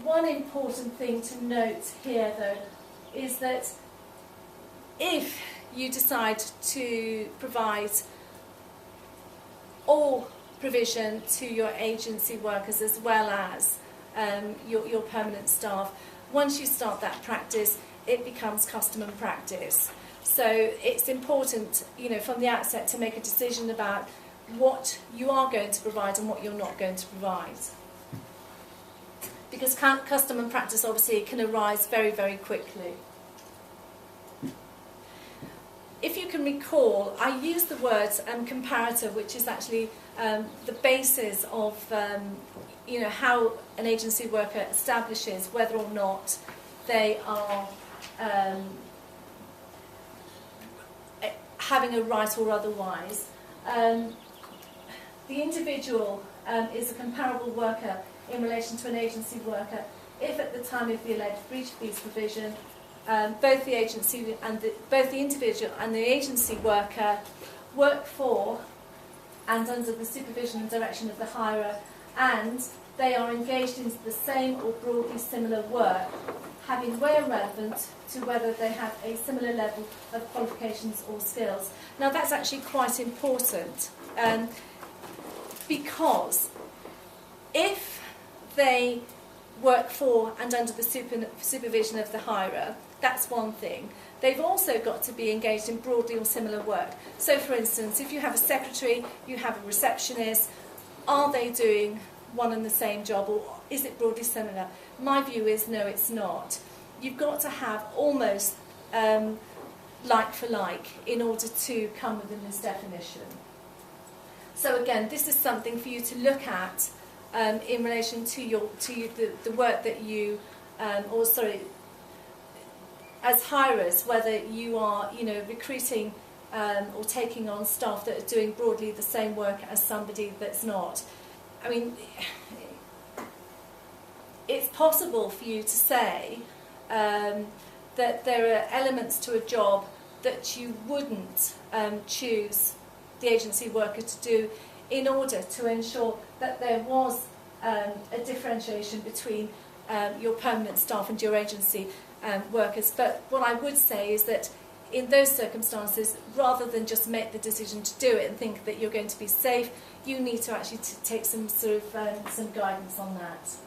one important thing to note here, though, is that if you decide to provide all provision to your agency workers as well as your permanent staff, once you start that practice, it becomes custom and practice. So it's important, from the outset to make a decision about what you are going to provide and what you're not going to provide. Because custom and practice obviously can arise very, very quickly. If you can recall, I used the word comparator, which is actually the basis of how an agency worker establishes whether or not they are having a right or otherwise. The individual is a comparable worker in relation to an agency worker if at the time of the alleged breach of these provision both the individual and the agency worker work for and under the supervision and direction of the hirer, and they are engaged in the same or broadly similar work, having where relevant to whether they have a similar level of qualifications or skills. Now that's actually quite important, because if they work for and under the supervision of the hirer, that's one thing. They've also got to be engaged in broadly or similar work. So for instance, if you have a secretary, you have a receptionist, are they doing one and the same job, or is it broadly similar? My view is no, it's not. You've got to have almost like for like in order to come within this definition. So again, this is something for you to look at in relation to the work that you, as hirers, whether you are recruiting or taking on staff that are doing broadly the same work as somebody that's not. I mean, it's possible for you to say that there are elements to a job that you wouldn't choose the agency worker to do in order to ensure that there was a differentiation between your permanent staff and your agency workers. But what I would say is that in those circumstances, rather than just make the decision to do it and think that you're going to be safe, you need to actually take some sort of some guidance on that.